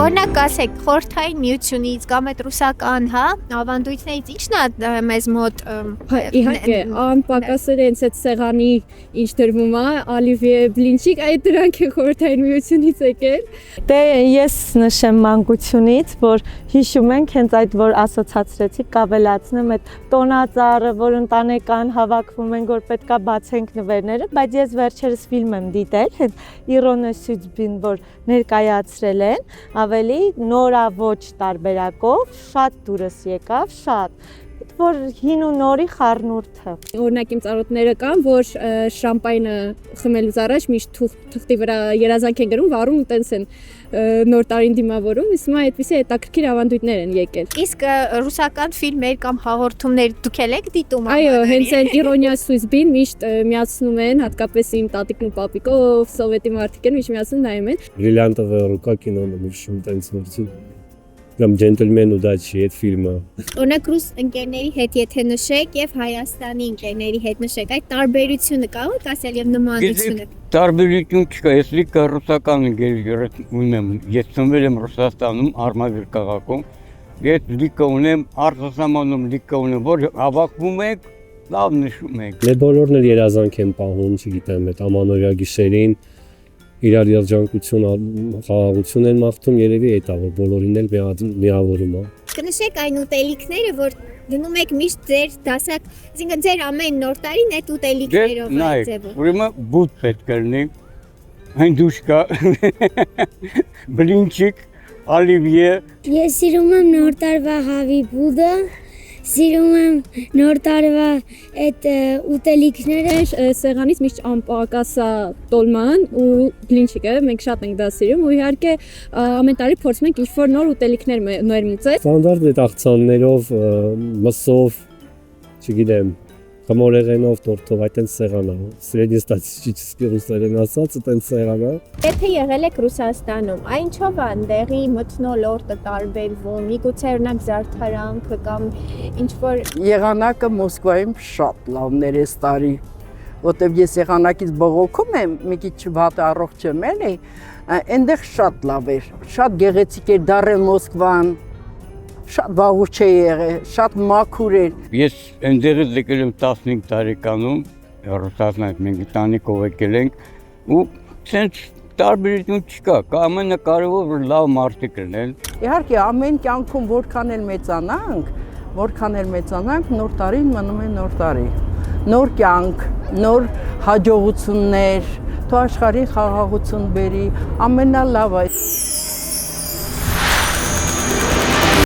Օրինակ ասեք, խորհրդային միությունից կամ այդ ռուսական, հա, ավանդույթներից ի՞նչն է մեզ մոտ Իհարկե, անպակասել է հենց այդ սեղանի ինչ դրվում է, Ալիվիե բլինչիկ, այդ դրանք են խորհրդային միությունից եկել։ Դե ես նշեմ մանկությունից, որ հիշում ենք հենց այդ որ ասոցացրեցի, կավելացնեմ այդ տոնածառը, որ ընտանեկան հավաքվում են, որ պետքա բացենք նվերները, բայց ես վերջերս ֆիլմ եմ դիտել, հենց Իրոնե Սյուդբին, որ ներկայացրել են, ավելի նորաոճ տարբերակով, շատ դուրս եկավ, շատ որ հին ու նորի խառնուրդը։ Օրինակ իմ ծառոտները կան, որ շամպայնը խմելուց առաջ միշտ թղթի վրա երազանք են գրում, վառում ու տենց են նոր տարին դիմավորում, իսկ հիմա այդպիսի հետաքրքիր ավանդույթներ են եկել։ Իսկ ռուսական ֆիլմեր կամ հաղորդումներ դուք եք դիտում։ Այո, հենց այն Իրոնիա Սույզբին միշտ միացնում են, հատկապես իմ տատիկն ու պապիկով, սովետի մարդիկ են, միշտ միացնում նայում են։ Բրիլյանտովая рука кино, նշում տենց որցի։ Կամ Gentleman удачи այդ ֆիլմը։ Օրինակ ռուս ընկերների հետ եթե նշեք եւ Հայաստանի ընկերների հետ նշեք, այդ տարբերությունը կարող եք ասել եւ նմանությունը։ Տարբերություն չկա, ես լիքը ռուսական ընկերներ ունեմ, ես ծնվել եմ Ռուսաստանում, Արմավիր քաղաքում, ես լիքը ունեմ արտասահմանում, լիքը ունեմ, որ հավաքվում եք, լավ նշում եք։ Մեր բոլորն էլ երազանք են պահում, չգիտեմ, այդ ամանորյա գիշերին իրար երջանկություն, խաղաղություն են մաղթում, երևի այդ է, որ բոլորին էլ միավորում է։ Կնշեք այն ուտելիքները, որ դնում եք միշտ ձեր դասակ, այսինքն ձեր ամեն նոր տարին այդ ուտելիքներով այցեվը։ Ուրեմն բուտ պետք է լինի, այն դուշկա, բլինչիկ, ալիվիե։ Ես սիրում եմ նոր տարվա հավի բուդը, սիրում եմ նոր տարվա այդ ուտելիքները։ Սեղանից միշտ անպակասա տոլման ու բլինչիկը, մենք շատ ենք դա սիրում ու իհարկե ամեն տարի փորձում ենք ինչ-որ նոր ուտելիքներ ներմուծել։ Ստանդարտ այդ աղցաններով, մսով, չգիտեմ, խմորեղենով, տորթով, այդտենց սեղան է, սրեդնեստատիստический ռուսերեն ասած, այդտենց սեղան է։ Եթե եղել եք Ռուսաստանում, այնչով է այնտեղի մթնոլորտը տարբերվում, միգուցե օրինակ զարդարանքը կամ ինչ-որ Եղանակը Մոսկվայում շատ լավներ է տարի, որտեվ ես եղանակից բողոքում եմ, մի քիչ վատ առողջ եմ էլի, այնտեղ շատ լավ էր, շատ գեղեցիկ էր դառը Մոսկվան, շատ վաղուց չէ եղել, շատ մաքուր էր։ Ես այնտեղից եկել եմ 15 տարեկանում, Ռուսաստանից մենք տանիքով եկել ենք ու ցենց տարբերություն չկա, ամենակարևորը որ լավ մարդիկ լինեն։ Իհարկե ամեն կյանքում որքան էլ մեծանանք, նոր տարին մնում է նոր տարի։ Նոր կյանք, նոր հաջողություններ, թող աշխարհին խաղաղություն բերի, ամենալավը։